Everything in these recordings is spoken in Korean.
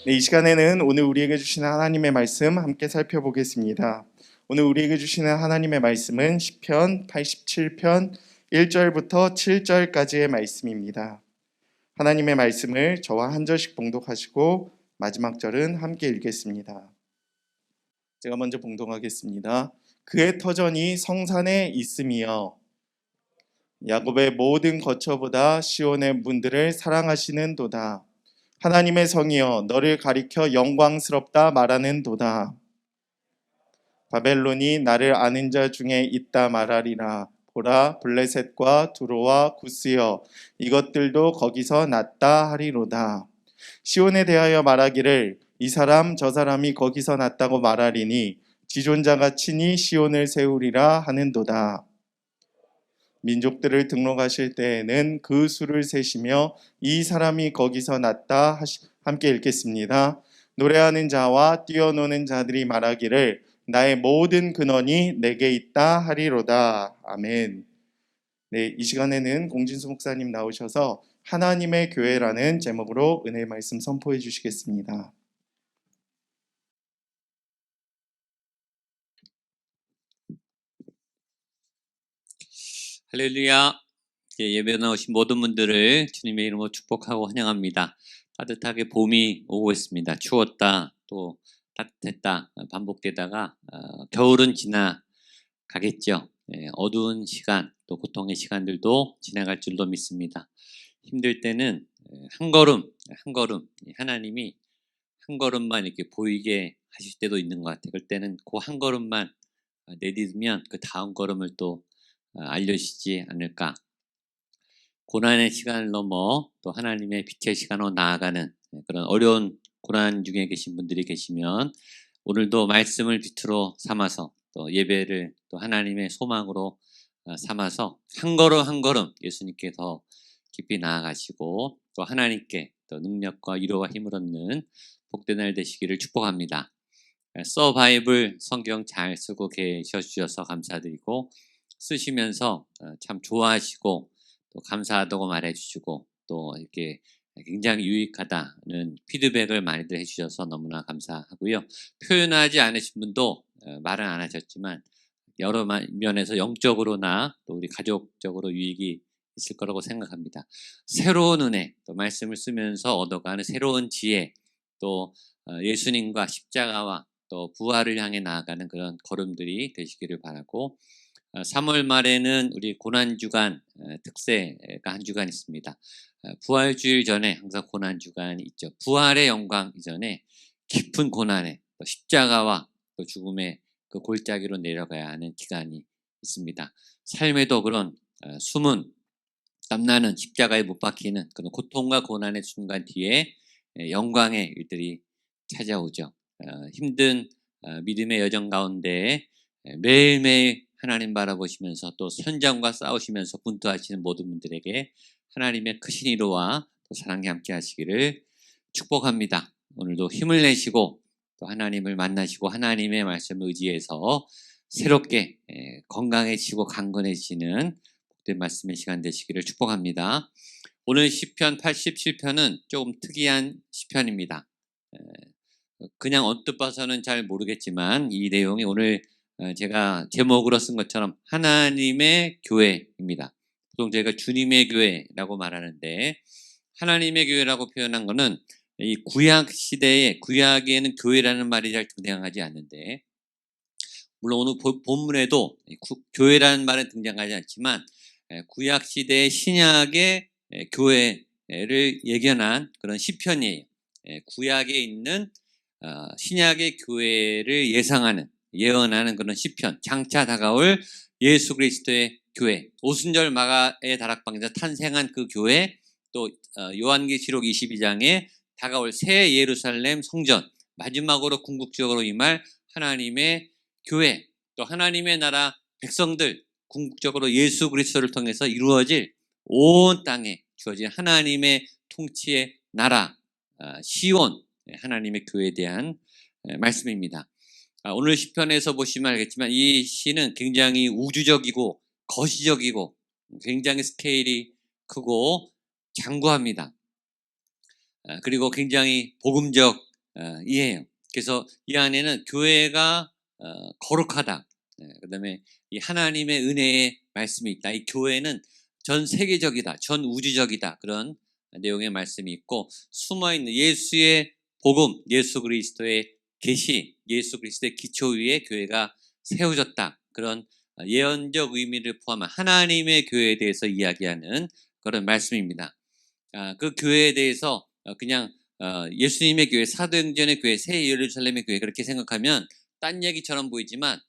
네, 이 시간에는 오늘 우리에게 주시는 하나님의 말씀 함께 살펴보겠습니다. 오늘 우리에게 주시는 하나님의 말씀은 시편 87편 1절부터 7절까지의 말씀입니다. 하나님의 말씀을 저와 한 절씩 봉독하시고 마지막 절은 함께 읽겠습니다. 제가 먼저 봉독하겠습니다. 그의 터전이 성산에 있음이여, 야곱의 모든 거처보다 시온의 문들을 사랑하시는도다. 하나님의 성이여, 너를 가리켜 영광스럽다 말하는도다. 바벨론이 나를 아는 자 중에 있다 말하리라. 보라, 블레셋과 두로와 구스여, 이것들도 거기서 났다 하리로다. 시온에 대하여 말하기를 이 사람 저 사람이 거기서 났다고 말하리니 지존자가 친히 시온을 세우리라 하는도다. 민족들을 등록하실 때에는 그 수를 세시며 이 사람이 거기서 났다 함께 읽겠습니다. 노래하는 자와 뛰어노는 자들이 말하기를 나의 모든 근원이 내게 있다 하리로다. 아멘. 네, 이 시간에는 공진수 목사님 나오셔서 하나님의 교회라는 제목으로 은혜의 말씀 선포해 주시겠습니다. 할렐루야. 예배 나오신 모든 분들을 주님의 이름으로 축복하고 환영합니다. 따뜻하게 봄이 오고 있습니다. 추웠다 또 따뜻했다 반복되다가 겨울은 지나가겠죠. 어두운 시간 또 고통의 시간들도 지나갈 줄로 믿습니다. 힘들 때는 한 걸음 한 걸음 하나님이 한 걸음만 이렇게 보이게 하실 때도 있는 것 같아요. 그럴 때는 그 한 걸음만 내딛으면 그 다음 걸음을 또 알려주시지 않을까. 고난의 시간을 넘어 또 하나님의 빛의 시간으로 나아가는 그런 어려운 고난 중에 계신 분들이 계시면 오늘도 말씀을 빛으로 삼아서 또 예배를 또 하나님의 소망으로 삼아서 한 걸음 한 걸음 예수님께 더 깊이 나아가시고 또 하나님께 또 능력과 위로와 힘을 얻는 복된 날 되시기를 축복합니다. 서바이블 성경 잘 쓰고 계셔주셔서 감사드리고 쓰시면서 참 좋아하시고 또 감사하다고 말해주시고 또 이렇게 굉장히 유익하다는 피드백을 많이들 해주셔서 너무나 감사하고요. 표현하지 않으신 분도 말은 안 하셨지만 여러 면에서 영적으로나 또 우리 가족적으로 유익이 있을 거라고 생각합니다. 새로운 은혜, 또 말씀을 쓰면서 얻어가는 새로운 지혜, 또 예수님과 십자가와 또 부활을 향해 나아가는 그런 걸음들이 되시기를 바라고 3월 말에는 우리 고난주간 특세가 한 주간 있습니다. 부활주일 전에 항상 고난주간이 있죠. 부활의 영광 이전에 깊은 고난의 또 십자가와 또 죽음의 그 골짜기로 내려가야 하는 기간이 있습니다. 삶에도 그런 숨은 땀나는 십자가에 못 박히는 그런 고통과 고난의 순간 뒤에 영광의 일들이 찾아오죠. 힘든 믿음의 여정 가운데 매일매일 하나님 바라보시면서 또 선장과 싸우시면서 분투하시는 모든 분들에게 하나님의 크신 위로와 또 사랑이 함께 하시기를 축복합니다. 오늘도 힘을 내시고 또 하나님을 만나시고 하나님의 말씀을 의지해서 새롭게 건강해지고 강건해지는 복된 말씀의 시간 되시기를 축복합니다. 오늘 시편 87편은 조금 특이한 시편입니다. 그냥 언뜻 봐서는 잘 모르겠지만 이 내용이 오늘 제가 제목으로 쓴 것처럼 하나님의 교회입니다. 보통 저희가 주님의 교회라고 말하는데 하나님의 교회라고 표현한 것은 이 구약 시대에 구약에는 교회라는 말이 잘 등장하지 않는데 물론 오늘 본문에도 교회라는 말은 등장하지 않지만 구약 시대의 신약의 교회를 예견한 그런 시편이에요. 구약에 있는 신약의 교회를 예언하는 그런 시편, 장차 다가올 예수 그리스도의 교회, 오순절 마가의 다락방에서 탄생한 그 교회, 또 요한계시록 22장에 다가올 새 예루살렘 성전, 마지막으로 궁극적으로 임할 하나님의 교회, 또 하나님의 나라 백성들, 궁극적으로 예수 그리스도를 통해서 이루어질 온 땅에 주어진 하나님의 통치의 나라, 시온, 하나님의 교회에 대한 말씀입니다. 오늘 시편에서 보시면 알겠지만 이 시는 굉장히 우주적이고 거시적이고 굉장히 스케일이 크고 장구합니다. 그리고 굉장히 복음적 이에요. 그래서 이 안에는 교회가 거룩하다. 그다음에 이 하나님의 은혜의 말씀이 있다. 이 교회는 전 세계적이다, 전 우주적이다. 그런 내용의 말씀이 있고 숨어 있는 예수의 복음, 예수 그리스도의 계시, 예수 그리스도의 기초 위에 교회가 세워졌다. 그런 예언적 의미를 포함한 하나님의 교회에 대해서 이야기하는 그런 말씀입니다. 그 교회에 대해서 그냥 예수님의 교회, 사도행전의 교회, 새 예루살렘의 교회 그렇게 생각하면 딴 얘기처럼 보이지만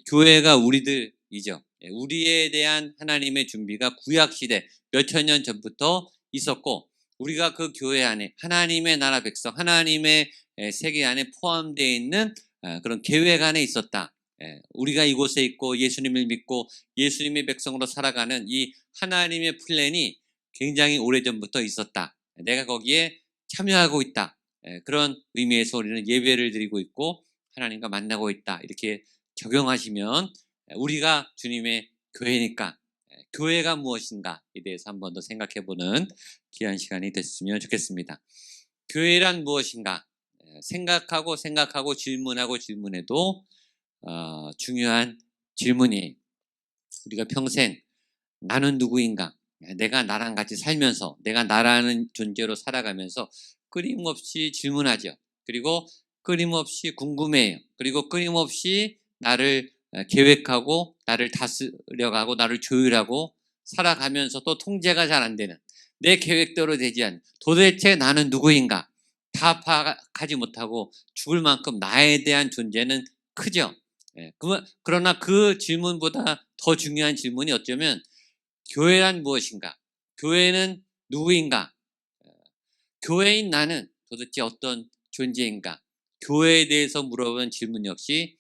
교회가 우리들이죠. 우리에 대한 하나님의 준비가 구약시대 몇천 년 전부터 있었고 우리가 그 교회 안에 하나님의 나라 백성, 하나님의 세계 안에 포함되어 있는 그런 계획 안에 있었다. 우리가 이곳에 있고 예수님을 믿고 예수님의 백성으로 살아가는 이 하나님의 플랜이 굉장히 오래전부터 있었다. 내가 거기에 참여하고 있다. 그런 의미에서 우리는 예배를 드리고 있고 하나님과 만나고 있다. 이렇게 적용하시면 우리가 주님의 교회니까 교회가 무엇인가에 대해서 한 번 더 생각해보는 귀한 시간이 됐으면 좋겠습니다. 교회란 무엇인가? 생각하고 질문해도 중요한 질문이 우리가 평생 나는 누구인가? 내가 나랑 같이 살면서 내가 나라는 존재로 살아가면서 끊임없이 질문하죠. 그리고 끊임없이 궁금해요. 그리고 끊임없이 나를 계획하고 나를 다스려가고 나를 조율하고 살아가면서 또 통제가 잘 안 되는 내 계획대로 되지 않는 도대체 나는 누구인가? 다 파악하지 못하고 죽을 만큼 나에 대한 존재는 크죠. 그러나 그 질문보다 더 중요한 질문이 어쩌면 교회란 무엇인가? 교회는 누구인가? 교회인 나는 도대체 어떤 존재인가? 교회에 대해서 물어본 질문 역시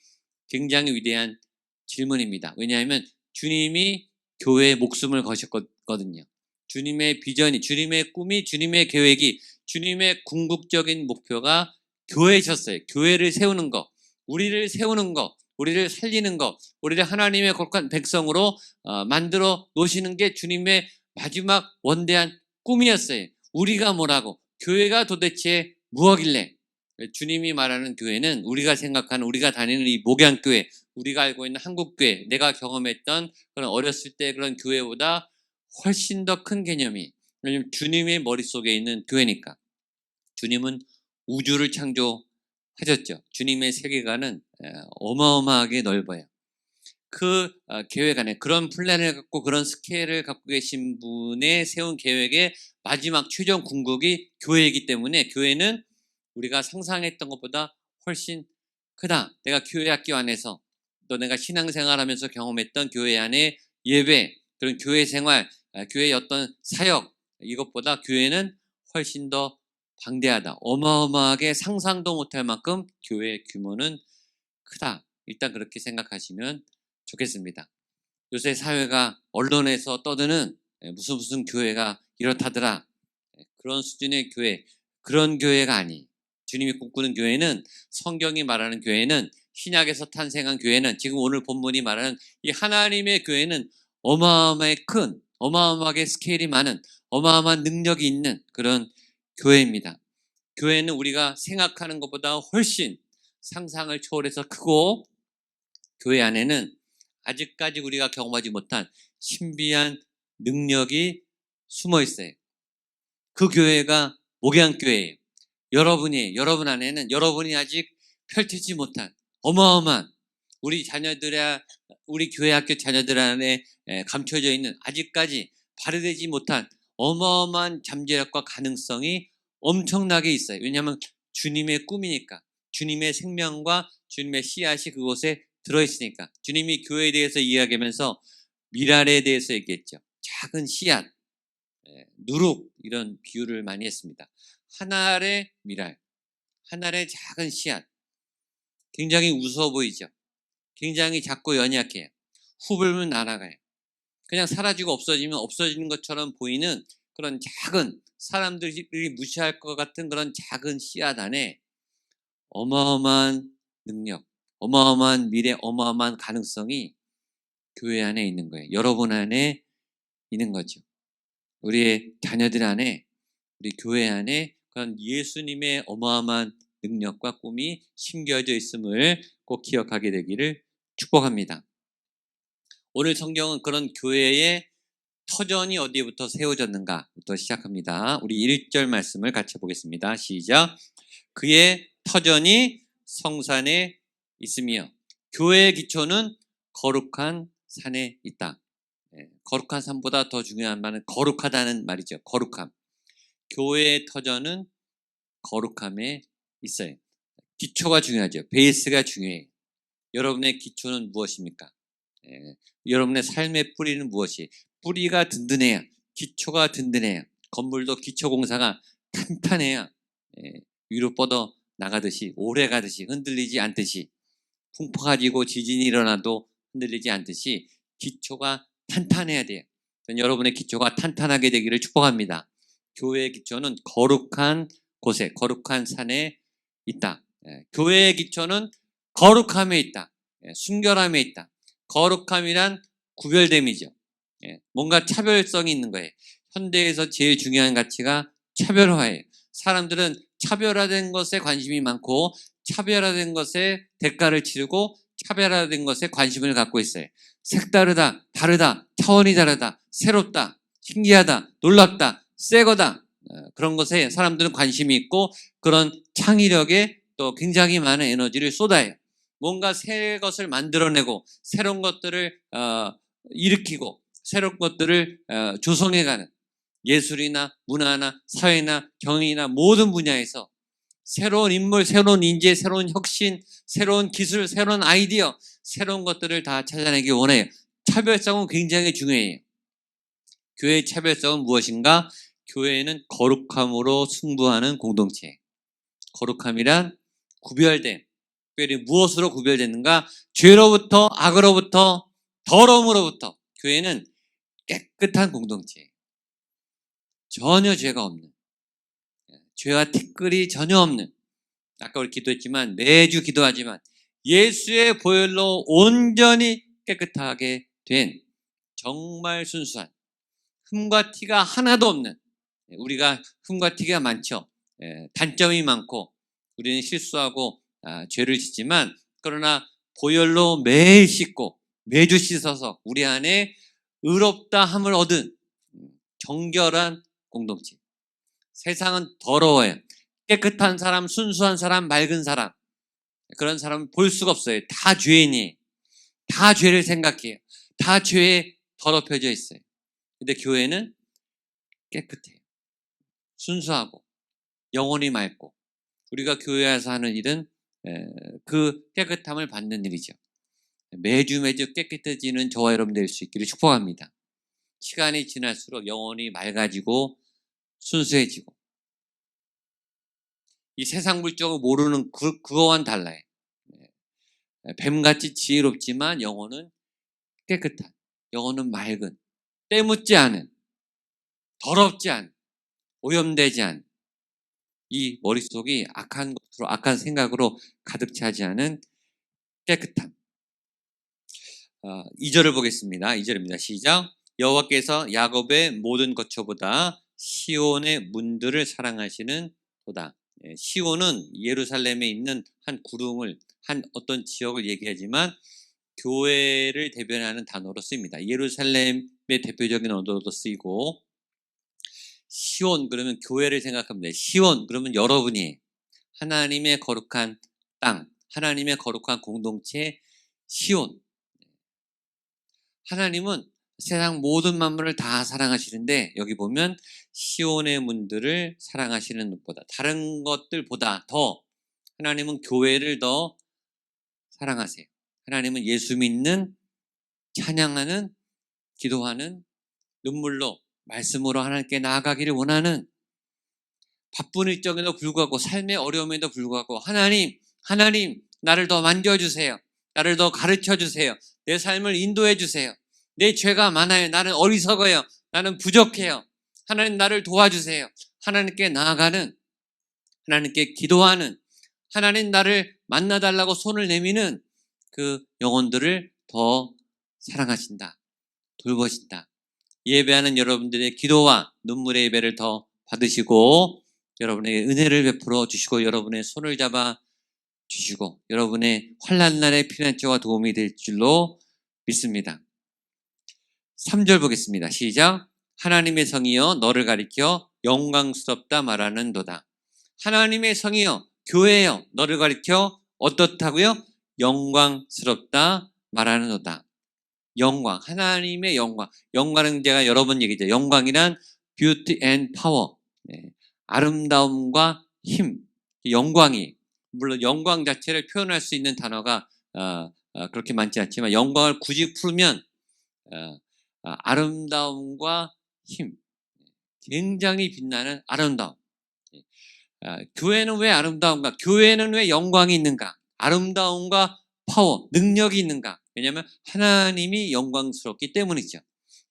굉장히 위대한 질문입니다. 왜냐하면 주님이 교회에 목숨을 거셨거든요. 주님의 비전이, 주님의 꿈이, 주님의 계획이, 주님의 궁극적인 목표가 교회셨어요. 교회를 세우는 거, 우리를 세우는 거, 우리를 살리는 거, 우리를 하나님의 거룩한 백성으로 만들어 놓으시는 게 주님의 마지막 원대한 꿈이었어요. 우리가 뭐라고? 교회가 도대체 무엇길래? 주님이 말하는 교회는 우리가 생각하는 우리가 다니는 이 목양교회, 우리가 알고 있는 한국교회, 내가 경험했던 그런 어렸을 때 그런 교회보다 훨씬 더 큰 개념이, 왜냐하면 주님의 머릿속에 있는 교회니까. 주님은 우주를 창조하셨죠. 주님의 세계관은 어마어마하게 넓어요. 그 계획 안에 그런 플랜을 갖고 그런 스케일을 갖고 계신 분의 세운 계획의 마지막 최종 궁극이 교회이기 때문에 교회는 우리가 상상했던 것보다 훨씬 크다. 내가 교회 학교 안에서 또 내가 신앙생활하면서 경험했던 교회 안에 예배, 그런 교회 생활, 교회의 어떤 사역, 이것보다 교회는 훨씬 더 방대하다. 어마어마하게 상상도 못할 만큼 교회의 규모는 크다. 일단 그렇게 생각하시면 좋겠습니다. 요새 사회가 언론에서 떠드는 무슨 교회가 이렇다더라. 그런 수준의 교회, 그런 교회가 아니. 주님이 꿈꾸는 교회는, 성경이 말하는 교회는, 신약에서 탄생한 교회는, 지금 오늘 본문이 말하는 이 하나님의 교회는 어마어마하게 큰, 어마어마하게 스케일이 많은, 어마어마한 능력이 있는 그런 교회입니다. 교회는 우리가 생각하는 것보다 훨씬 상상을 초월해서 크고, 교회 안에는 아직까지 우리가 경험하지 못한 신비한 능력이 숨어 있어요. 그 교회가 목양교회예요. 여러분 안에는 여러분이 아직 펼치지 못한 어마어마한 우리 교회 학교 자녀들 안에 감춰져 있는 아직까지 발휘되지 못한 어마어마한 잠재력과 가능성이 엄청나게 있어요. 왜냐하면 주님의 꿈이니까, 주님의 생명과 주님의 씨앗이 그곳에 들어있으니까. 주님이 교회에 대해서 이야기하면서 미랄에 대해서 얘기했죠. 작은 씨앗, 누룩, 이런 비유를 많이 했습니다. 한 알의 미랄, 한 알의 작은 씨앗, 굉장히 우스워 보이죠. 굉장히 작고 연약해요. 후불면 날아가요. 그냥 사라지고 없어지면 없어지는 것처럼 보이는 그런 작은, 사람들이 무시할 것 같은 그런 작은 씨앗 안에 어마어마한 능력, 어마어마한 미래, 어마어마한 가능성이 교회 안에 있는 거예요. 여러분 안에 있는 거죠. 우리의 자녀들 안에, 우리 교회 안에 그런 예수님의 어마어마한 능력과 꿈이 심겨져 있음을 꼭 기억하게 되기를 축복합니다. 오늘 성경은 그런 교회의 터전이 어디부터 세워졌는가부터 시작합니다. 우리 1절 말씀을 같이 보겠습니다. 시작. 그의 터전이 성산에 있으며 교회의 기초는 거룩한 산에 있다. 거룩한 산보다 더 중요한 말은 거룩하다는 말이죠. 거룩함. 교회의 터전은 거룩함에 있어요. 기초가 중요하죠. 베이스가 중요해요. 여러분의 기초는 무엇입니까? 여러분의 삶의 뿌리는 무엇이? 뿌리가 든든해야, 기초가 든든해야, 건물도 기초공사가 탄탄해야 위로 뻗어 나가듯이, 오래 가듯이, 흔들리지 않듯이, 풍파 가지고 지진이 일어나도 흔들리지 않듯이 기초가 탄탄해야 돼요. 저는 여러분의 기초가 탄탄하게 되기를 축복합니다. 교회의 기초는 거룩한 곳에, 거룩한 산에 있다. 교회의 기초는 거룩함에 있다. 순결함에 있다. 거룩함이란 구별됨이죠. 뭔가 차별성이 있는 거예요. 현대에서 제일 중요한 가치가 차별화예요. 사람들은 차별화된 것에 관심이 많고 차별화된 것에 대가를 치르고 차별화된 것에 관심을 갖고 있어요. 색다르다, 다르다, 차원이 다르다, 새롭다, 신기하다, 놀랍다, 새거다, 그런 것에 사람들은 관심이 있고 그런 창의력에 또 굉장히 많은 에너지를 쏟아요. 뭔가 새 것을 만들어내고 새로운 것들을 일으키고 새로운 것들을 조성해가는 예술이나 문화나 사회나 경영이나 모든 분야에서 새로운 인물, 새로운 인재, 새로운 혁신, 새로운 기술, 새로운 아이디어, 새로운 것들을 다 찾아내기 원해요. 차별성은 굉장히 중요해요. 교회의 차별성은 무엇인가? 교회는 거룩함으로 승부하는 공동체. 거룩함이란 구별됨. 특별히 무엇으로 구별되는가? 죄로부터, 악으로부터, 더러움으로부터. 교회는 깨끗한 공동체. 전혀 죄가 없는, 죄와 티끌이 전혀 없는, 아까 우리 기도했지만 매주 기도하지만 예수의 보혈로 온전히 깨끗하게 된 정말 순수한 흠과 티가 하나도 없는, 우리가 흠과 티가 많죠. 단점이 많고 우리는 실수하고 죄를 짓지만 그러나 보혈로 매일 씻고 매주 씻어서 우리 안에 의롭다 함을 얻은 정결한 공동체. 세상은 더러워요. 깨끗한 사람, 순수한 사람, 맑은 사람, 그런 사람은 볼 수가 없어요. 다 죄인이에요. 다 죄를 생각해요. 다 죄에 더럽혀져 있어요. 근데 교회는 깨끗해요. 순수하고 영혼이 맑고 우리가 교회에서 하는 일은 그 깨끗함을 받는 일이죠. 매주 깨끗해지는 저와 여러분 될 수 있기를 축복합니다. 시간이 지날수록 영혼이 맑아지고 순수해지고 이 세상 물정을 모르는 그거와는 달라요. 뱀같이 지혜롭지만 영혼은 깨끗한, 영혼은 맑은, 때묻지 않은, 더럽지 않은, 오염되지 않은, 이 머릿속이 악한 것으로, 악한 생각으로 가득 차지 않은 깨끗함. 2절을 보겠습니다. 2절입니다. 시작. 여호와께서 야곱의 모든 거처보다 시온의 문들을 사랑하시는 도다. 시온은 예루살렘에 있는 한 구름을, 한 어떤 지역을 얘기하지만 교회를 대변하는 단어로 쓰입니다. 예루살렘의 대표적인 언어로 쓰이고, 시온 그러면 교회를 생각합니다. 시온 그러면 여러분이 하나님의 거룩한 땅, 하나님의 거룩한 공동체 시온. 하나님은 세상 모든 만물을 다 사랑하시는데 여기 보면 시온의 문들을 사랑하시는 것보다, 다른 것들보다 더 하나님은 교회를 더 사랑하세요. 하나님은 예수 믿는, 찬양하는, 기도하는, 눈물로 말씀으로 하나님께 나아가기를 원하는, 바쁜 일정에도 불구하고 삶의 어려움에도 불구하고 하나님 나를 더 만져주세요. 나를 더 가르쳐주세요. 내 삶을 인도해주세요. 내 죄가 많아요. 나는 어리석어요. 나는 부족해요. 하나님 나를 도와주세요. 하나님께 나아가는, 하나님께 기도하는, 하나님 나를 만나달라고 손을 내미는 그 영혼들을 더 사랑하신다. 돌보신다. 예배하는 여러분들의 기도와 눈물의 예배를 더 받으시고 여러분에게 은혜를 베풀어 주시고 여러분의 손을 잡아 주시고 여러분의 환난 날에 피난처가 도움이 될 줄로 믿습니다. 3절 보겠습니다. 시작. 하나님의 성이여 너를 가리켜 영광스럽다 말하는도다. 하나님의 성이여 교회여 너를 가리켜 어떻다고요? 영광스럽다 말하는도다. 영광, 하나님의 영광. 영광은 제가 여러 번 얘기했죠. 영광이란 beauty and power. 아름다움과 힘. 영광이 물론 영광 자체를 표현할 수 있는 단어가 그렇게 많지 않지만 영광을 굳이 풀면 아름다움과 힘, 굉장히 빛나는 아름다움. 교회는 왜 아름다운가? 교회는 왜 영광이 있는가? 아름다움과 파워, 능력이 있는가? 왜냐하면 하나님이 영광스럽기 때문이죠.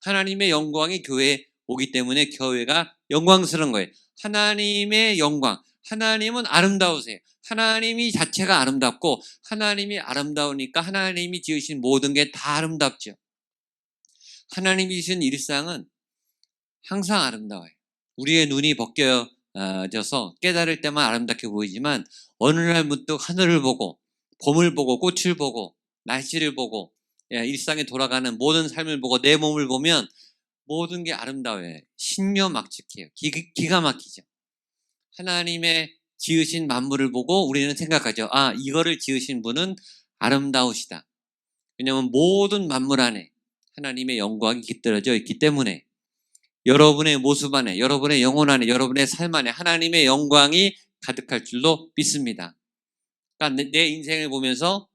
하나님의 영광이 교회에 오기 때문에 교회가 영광스러운 거예요. 하나님의 영광, 하나님은 아름다우세요. 하나님이 자체가 아름답고 하나님이 아름다우니까 하나님이 지으신 모든 게 다 아름답죠. 하나님이 지으신 일상은 항상 아름다워요. 우리의 눈이 벗겨져서 깨달을 때만 아름답게 보이지만 어느 날 문득 하늘을 보고 봄을 보고 꽃을 보고 날씨를 보고 일상에 돌아가는 모든 삶을 보고 내 몸을 보면 모든 게 아름다워요. 신묘막측해요. 기가 막히죠. 하나님의 지으신 만물을 보고 우리는 생각하죠. 아, 이거를 지으신 분은 아름다우시다. 왜냐하면 모든 만물 안에 하나님의 영광이 깃들어져 있기 때문에 여러분의 모습 안에, 여러분의 영혼 안에, 여러분의 삶 안에 하나님의 영광이 가득할 줄로 믿습니다. 그러니까 내 인생을 보면서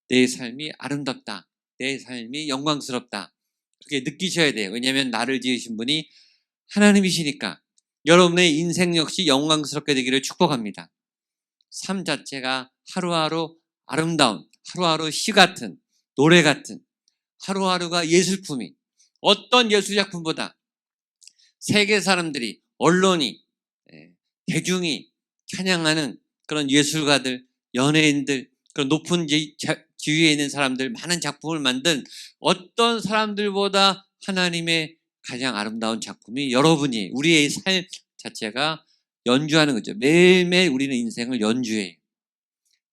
내 삶이 아름답다. 내 삶이 영광스럽다. 그렇게 느끼셔야 돼요. 왜냐하면 나를 지으신 분이 하나님이시니까 여러분의 인생 역시 영광스럽게 되기를 축복합니다. 삶 자체가 하루하루 아름다운, 하루하루 시 같은, 노래 같은, 하루하루가 예술품이 어떤 예술작품보다 세계 사람들이, 언론이, 대중이 찬양하는 그런 예술가들, 연예인들, 그런 높은 지위에 있는 사람들, 많은 작품을 만든 어떤 사람들보다 하나님의 가장 아름다운 작품이 여러분이, 우리의 삶 자체가 연주하는 거죠. 매일매일 우리는 인생을 연주해요.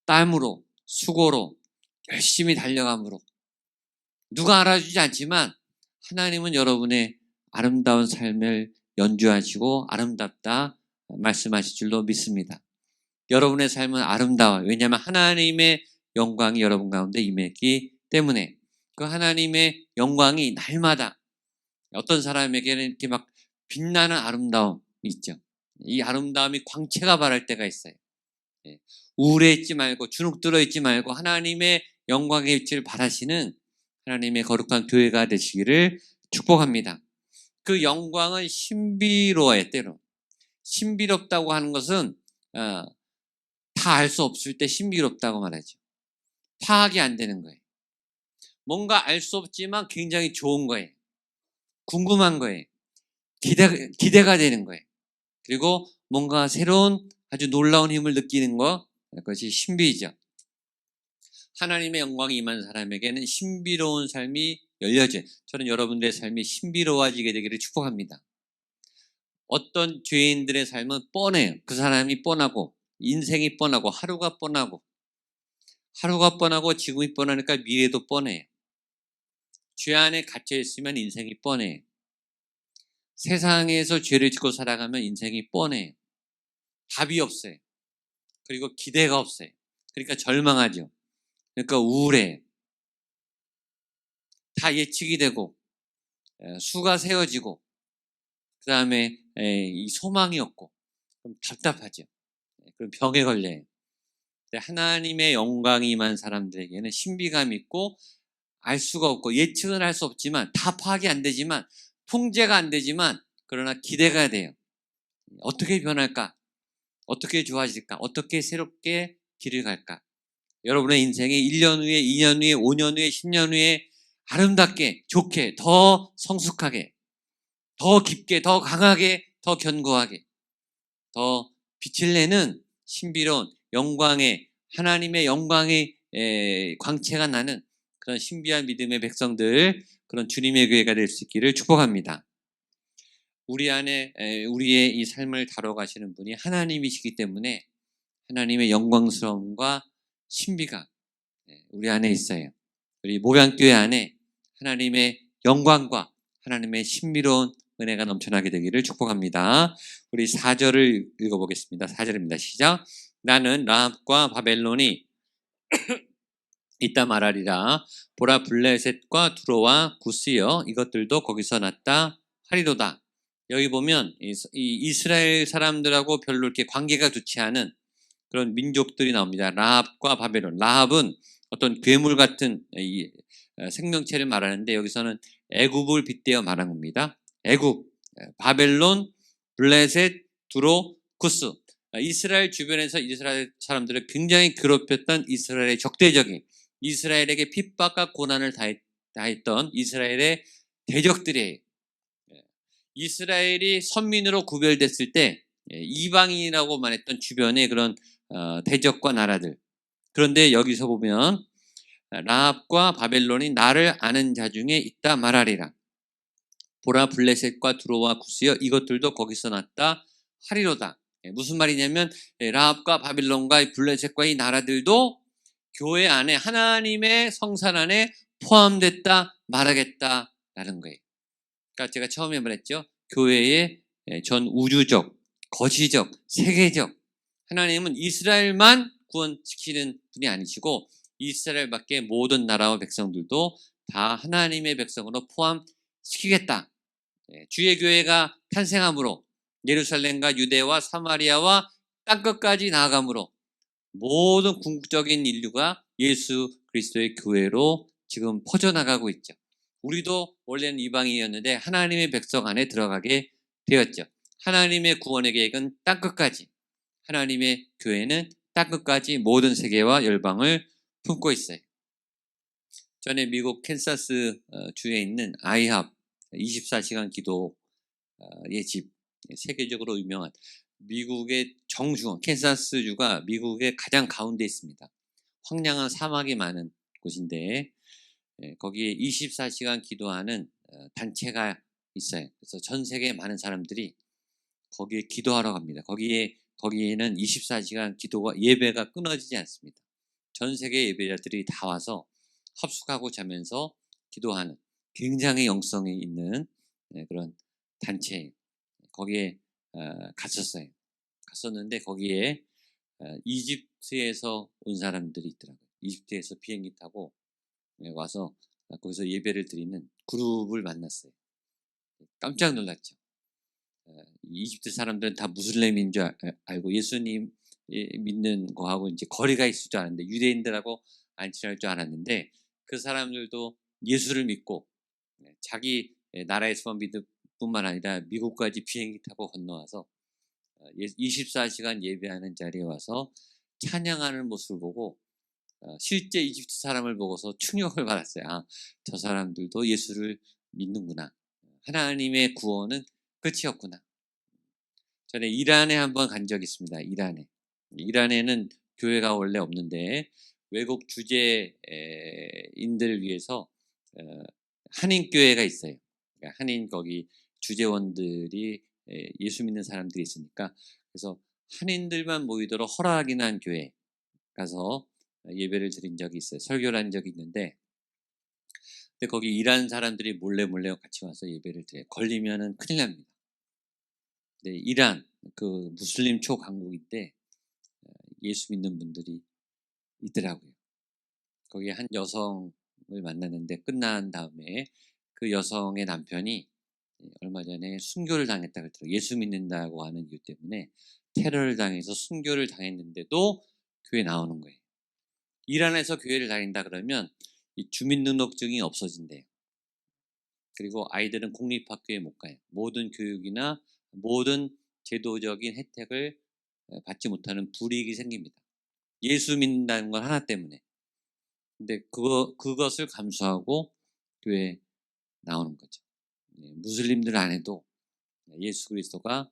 땀으로, 수고로, 열심히 달려감으로. 누가 알아주지 않지만 하나님은 여러분의 아름다운 삶을 연주하시고 아름답다 말씀하실 줄로 믿습니다. 여러분의 삶은 아름다워요. 왜냐하면 하나님의 영광이 여러분 가운데 임했기 때문에 그 하나님의 영광이 날마다 어떤 사람에게는 이렇게 막 빛나는 아름다움이 있죠. 이 아름다움이 광채가 발할 때가 있어요. 우울해 있지 말고 주눅들어 있지 말고 하나님의 영광의 빛을 발하시는 하나님의 거룩한 교회가 되시기를 축복합니다. 그 영광은 신비로워요. 때로 신비롭다고 하는 것은 다 알 수 없을 때 신비롭다고 말하죠. 파악이 안 되는 거예요. 뭔가 알 수 없지만 굉장히 좋은 거예요. 궁금한 거예요. 기대가 되는 거예요. 그리고 뭔가 새로운 아주 놀라운 힘을 느끼는 그것이 신비이죠. 하나님의 영광이 임한 사람에게는 신비로운 삶이 열려져요. 저는 여러분들의 삶이 신비로워지게 되기를 축복합니다. 어떤 죄인들의 삶은 뻔해요. 그 사람이 뻔하고 인생이 뻔하고 하루가 뻔하고 지금이 뻔하니까 미래도 뻔해요. 죄 안에 갇혀 있으면 인생이 뻔해요. 세상에서 죄를 짓고 살아가면 인생이 뻔해요. 답이 없어요. 그리고 기대가 없어요. 그러니까 절망하죠. 그러니까 우울해요. 다 예측이 되고 수가 세워지고 그 다음에 이 소망이 없고 그럼 답답하죠. 그럼 병에 걸려요. 하나님의 영광이 임한 사람들에게는 신비감이 있고 알 수가 없고 예측은 할 수 없지만 다 파악이 안 되지만 통제가 안 되지만 그러나 기대가 돼요. 어떻게 변할까? 어떻게 좋아질까? 어떻게 새롭게 길을 갈까? 여러분의 인생이 1년 후에, 2년 후에, 5년 후에, 10년 후에 아름답게, 좋게, 더 성숙하게, 더 깊게, 더 강하게, 더 견고하게, 더 빛을 내는 신비로운 영광의, 하나님의 영광의 광채가 나는 그런 신비한 믿음의 백성들, 그런 주님의 교회가 될 수 있기를 축복합니다. 우리 안에 우리의 이 삶을 다뤄가시는 분이 하나님이시기 때문에 하나님의 영광스러움과 신비가 우리 안에 있어요. 우리 목양교회 안에 하나님의 영광과 하나님의 신비로운 은혜가 넘쳐나게 되기를 축복합니다. 우리 4절을 읽어보겠습니다. 4절입니다. 시작. 나는 라합과 바벨론이 이따 말하리라. 보라, 블레셋과 두로와 구스여 이것들도 거기서 났다 하리로다. 여기 보면 이 이스라엘 사람들하고 별로 이렇게 관계가 좋지 않은 그런 민족들이 나옵니다. 라합과 바벨론. 라합은 어떤 괴물 같은 생명체를 말하는데 여기서는 애굽을 빗대어 말한 겁니다. 애굽, 바벨론, 블레셋, 두로, 구스. 이스라엘 주변에서 이스라엘 사람들을 굉장히 괴롭혔던 이스라엘의 적대적인, 이스라엘에게 핍박과 고난을 다했던 이스라엘의 대적들이에요. 이스라엘이 선민으로 구별됐을 때 이방인이라고만 했던 주변의 그런 대적과 나라들. 그런데 여기서 보면 라합과 바벨론이 나를 아는 자 중에 있다 말하리라. 보라, 블레셋과 두로와 구스여 이것들도 거기서 났다 하리로다. 무슨 말이냐면 라합과 바벨론과 블레셋과 이 나라들도 교회 안에 하나님의 성산 안에 포함됐다 말하겠다라는 거예요. 그러니까 제가 처음에 말했죠. 교회의 전 우주적, 거시적, 세계적 하나님은 이스라엘만 구원시키는 분이 아니시고 이스라엘 밖의 모든 나라와 백성들도 다 하나님의 백성으로 포함시키겠다. 주의 교회가 탄생함으로 예루살렘과 유대와 사마리아와 땅끝까지 나아감으로 모든 궁극적인 인류가 예수 그리스도의 교회로 지금 퍼져나가고 있죠. 우리도 원래는 이방인이었는데 하나님의 백성 안에 들어가게 되었죠. 하나님의 구원의 계획은 땅끝까지, 하나님의 교회는 땅끝까지 모든 세계와 열방을 품고 있어요. 전에 미국 캔사스 주에 있는 아이합 24시간 기도의 집, 세계적으로 유명한 미국의 정중앙, 캔사스주가 미국의 가장 가운데 있습니다. 황량한 사막이 많은 곳인데 거기에 24시간 기도하는 단체가 있어요. 그래서 전 세계 많은 사람들이 거기에 기도하러 갑니다. 거기에는 24시간 기도가 예배가 끊어지지 않습니다. 전 세계 예배자들이 다 와서 합숙하고 자면서 기도하는 굉장히 영성이 있는 그런 단체예요. 거기에 갔었는데 거기에 이집트에서 온 사람들이 있더라고요. 이집트에서 비행기 타고 와서 거기서 예배를 드리는 그룹을 만났어요. 깜짝 놀랐죠. 이집트 사람들은 다 무슬림인 줄 알고 예수님 믿는 거하고 이제 거리가 있을 줄 알았는데 유대인들하고 안 친할 줄 알았는데 그 사람들도 예수를 믿고 자기 나라에서만 믿을 뿐만 아니라 미국까지 비행기 타고 건너와서 24시간 예배하는 자리에 와서 찬양하는 모습을 보고 실제 이집트 사람을 보고서 충격을 받았어요. 아, 저 사람들도 예수를 믿는구나. 하나님의 구원은 끝이었구나. 전에 이란에 한번 간 적이 있습니다. 이란에는 교회가 원래 없는데 외국 주재인들을 위해서 한인교회가 있어요. 그러니까 한인 거기 주재원들이 예수 믿는 사람들이 있으니까 그래서 한인들만 모이도록 허락이 난 교회 가서 예배를 드린 적이 있어요. 설교를 한 적이 있는데 근데 거기 이란 사람들이 몰래 같이 와서 예배를 드려요. 걸리면은 큰일 납니다. 근데 이란 그 무슬림 초강국인데 예수 믿는 분들이 있더라고요. 거기에 한 여성을 만났는데 끝난 다음에 그 여성의 남편이 얼마 전에 순교를 당했다 그러더라고요. 예수 믿는다고 하는 이유 때문에 테러를 당해서 순교를 당했는데도 교회 나오는 거예요. 이란에서 교회를 다닌다 그러면 이 주민등록증이 없어진대요. 그리고 아이들은 공립학교에 못 가요. 모든 교육이나 모든 제도적인 혜택을 받지 못하는 불이익이 생깁니다. 예수 믿는다는 건 하나 때문에. 근데 그것을 감수하고 교회에 나오는 거죠. 무슬림들 안에도 예수 그리스도가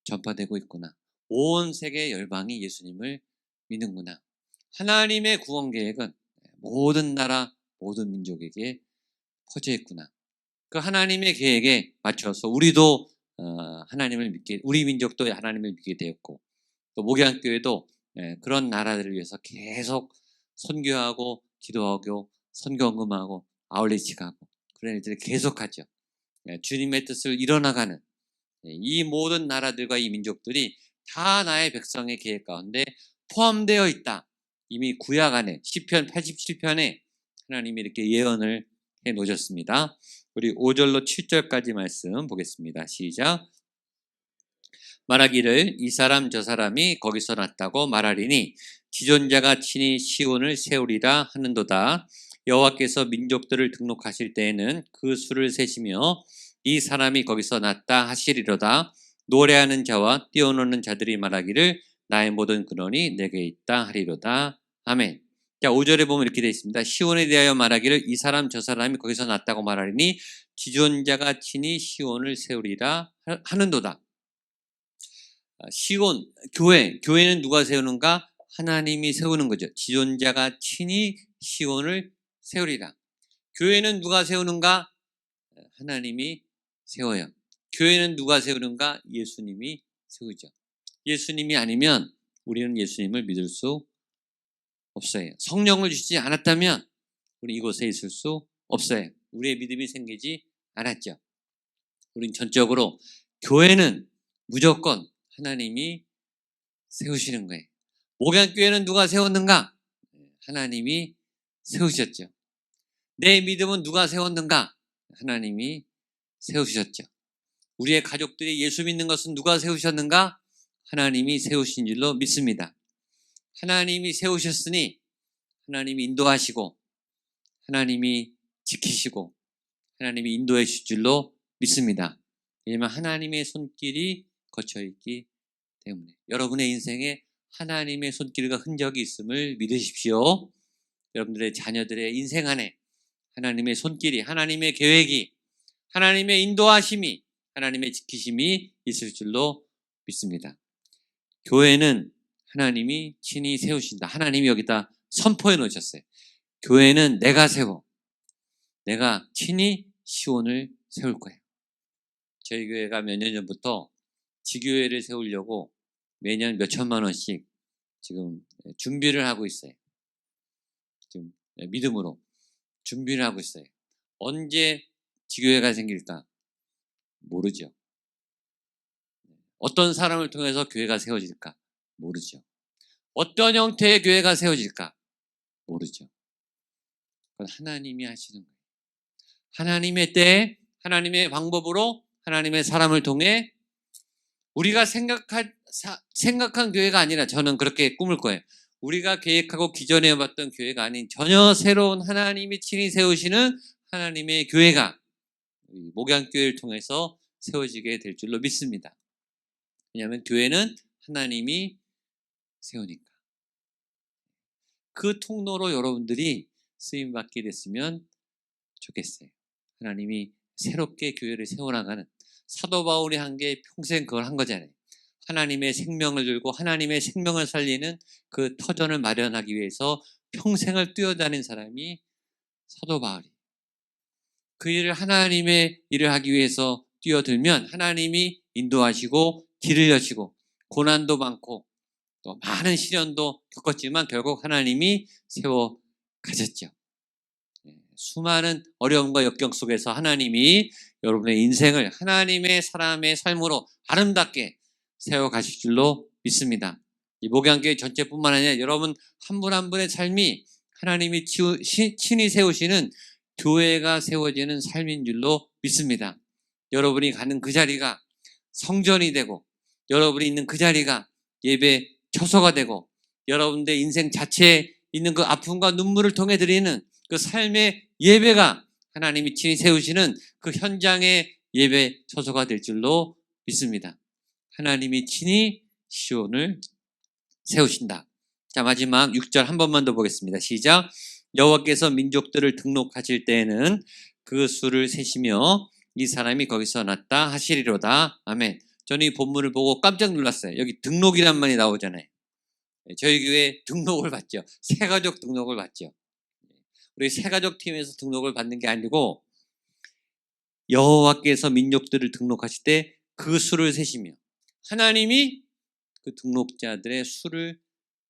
전파되고 있구나. 온 세계 열방이 예수님을 믿는구나. 하나님의 구원 계획은 모든 나라, 모든 민족에게 퍼져 있구나. 그 하나님의 계획에 맞춰서 우리도 하나님을 믿게, 우리 민족도 하나님을 믿게 되었고, 또 목양교회도 그런 나라들을 위해서 계속 선교하고 기도하고 선교 헌금하고 아울렛이 가고 그런 일들을 계속하죠. 주님의 뜻을 이뤄나가는 이 모든 나라들과 이 민족들이 다 나의 백성의 계획 가운데 포함되어 있다. 이미 구약 안에 시편 87편에 하나님이 이렇게 예언을 해 놓으셨습니다. 우리 5절로 7절까지 말씀 보겠습니다. 시작. 말하기를 이 사람 저 사람이 거기서 났다고 말하리니 지존자가 친히 시온을 세우리라 하는도다. 여호와께서 민족들을 등록하실 때에는 그 수를 세시며 이 사람이 거기서 났다 하시리로다. 노래하는 자와 뛰어노는 자들이 말하기를 나의 모든 근원이 내게 있다 하리로다. 아멘. 자, 5절에 보면 이렇게 되어 있습니다. 시온에 대하여 말하기를 이 사람 저 사람이 거기서 났다고 말하리니 지존자가 친히 시온을 세우리라 하는도다. 시온, 교회는 누가 세우는가? 하나님이 세우는 거죠. 지존자가 친히 시온을 세우리라. 교회는 누가 세우는가? 하나님이 세워요. 교회는 누가 세우는가? 예수님이 세우죠. 예수님이 아니면 우리는 예수님을 믿을 수 없어요. 성령을 주시지 않았다면 우리 이곳에 있을 수 없어요. 우리의 믿음이 생기지 않았죠. 우린 전적으로 교회는 무조건 하나님이 세우시는 거예요. 목양교회는 누가 세웠는가? 하나님이 세우셨죠. 내 믿음은 누가 세웠는가? 하나님이 세우셨죠. 우리의 가족들이 예수 믿는 것은 누가 세우셨는가? 하나님이 세우신 줄로 믿습니다. 하나님이 세우셨으니 하나님이 인도하시고 하나님이 지키시고 하나님이 인도해 주실 줄로 믿습니다. 왜냐하면 하나님의 손길이 거쳐있기 때문에. 여러분의 인생에 하나님의 손길과 흔적이 있음을 믿으십시오. 여러분들의 자녀들의 인생 안에 하나님의 손길이, 하나님의 계획이, 하나님의 인도하심이, 하나님의 지키심이 있을 줄로 믿습니다. 교회는 하나님이 친히 세우신다. 하나님이 여기다 선포해 놓으셨어요. 교회는 내가 세워. 내가 친히 시온을 세울 거예요. 저희 교회가 몇 년 전부터 지교회를 세우려고 매년 몇 천만 원씩 지금 준비를 하고 있어요. 지금 믿음으로 준비를 하고 있어요. 언제 지교회가 생길까? 모르죠. 어떤 사람을 통해서 교회가 세워질까? 모르죠. 어떤 형태의 교회가 세워질까? 모르죠. 그건 하나님이 하시는 거예요. 하나님의 때에, 하나님의 방법으로, 하나님의 사람을 통해 우리가 생각한 교회가 아니라, 저는 그렇게 꿈을 거예요. 우리가 계획하고 기존에 봤던 교회가 아닌 전혀 새로운 하나님이 친히 세우시는 하나님의 교회가 목양교회를 통해서 세워지게 될 줄로 믿습니다. 왜냐하면 교회는 하나님이 세우니까. 그 통로로 여러분들이 쓰임받게 됐으면 좋겠어요. 하나님이 새롭게 교회를 세워나가는, 사도 바울이 한 게 평생 그걸 한 거잖아요. 하나님의 생명을 들고 하나님의 생명을 살리는 그 터전을 마련하기 위해서 평생을 뛰어다닌 사람이 사도 바울이. 그 일을, 하나님의 일을 하기 위해서 뛰어들면 하나님이 인도하시고 길을 여시고 고난도 많고 또 많은 시련도 겪었지만 결국 하나님이 세워 가셨죠. 수많은 어려움과 역경 속에서 하나님이 여러분의 인생을 하나님의 사람의 삶으로 아름답게 세워 가실 줄로 믿습니다. 이 목양교회 전체뿐만 아니라 여러분 한 분 한 분의 삶이 하나님이 친히 세우시는 교회가 세워지는 삶인 줄로 믿습니다. 여러분이 가는 그 자리가 성전이 되고, 여러분이 있는 그 자리가 예배 처소가 되고, 여러분들의 인생 자체에 있는 그 아픔과 눈물을 통해 드리는 그 삶의 예배가 하나님이 친히 세우시는 그 현장의 예배 처소가 될 줄로 믿습니다. 하나님이 친히 시온을 세우신다. 자, 마지막 6절 한 번만 더 보겠습니다. 시작. 여호와께서 민족들을 등록하실 때에는 그 수를 세시며 이 사람이 거기서 났다 하시리로다. 아멘. 저는 이 본문을 보고 깜짝 놀랐어요. 여기 등록이란 말이 나오잖아요. 저희 교회 등록을 받죠. 새가족 등록을 받죠. 우리 새가족 팀에서 등록을 받는 게 아니고 여호와께서 민족들을 등록하실 때 그 수를 세시며 하나님이 그 등록자들의 수를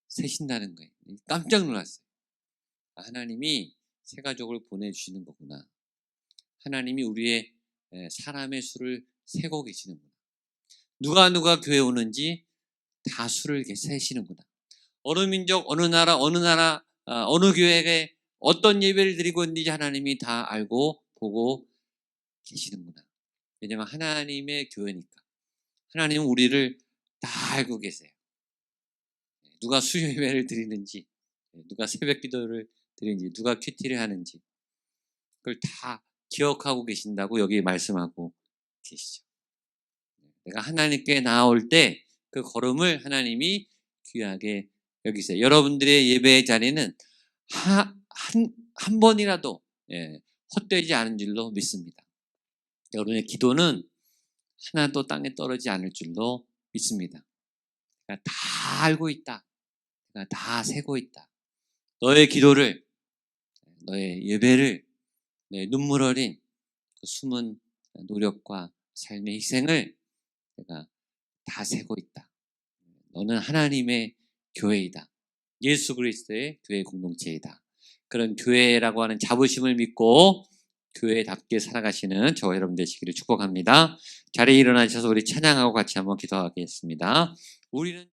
세신다는 거예요. 깜짝 놀랐어요. 하나님이 새 가족을 보내주시는 거구나. 하나님이 우리의 사람의 수를 세고 계시는구나. 누가 교회 오는지 다 수를 이렇게 세시는구나. 어느 민족, 어느 나라, 어느 교회에 어떤 예배를 드리고 있는지 하나님이 다 알고 보고 계시는구나. 왜냐하면 하나님의 교회니까. 하나님은 우리를 다 알고 계세요. 누가 수요 예배를 드리는지, 누가 새벽 기도를 드리는지, 누가 큐티를 하는지 그걸 다 기억하고 계신다고 여기 말씀하고 계시죠. 내가 하나님께 나아올 때 그 걸음을 하나님이 귀하게 여기세요. 여러분들의 예배의 자리는 한 번이라도 헛되지 않은 줄로 믿습니다. 여러분의 기도는 하나도 땅에 떨어지지 않을 줄로 믿습니다. 내가 다 알고 있다. 내가 다 세고 있다. 너의 기도를, 너의 예배를, 내 눈물 어린 그 숨은 노력과 삶의 희생을 내가 다 세고 있다. 너는 하나님의 교회이다. 예수 그리스도의 교회 공동체이다. 그런 교회라고 하는 자부심을 믿고 교회답게 살아가시는 저와 여러분 되시기를 축복합니다. 자리에 일어나셔서 우리 찬양하고 같이 한번 기도하겠습니다. 우리는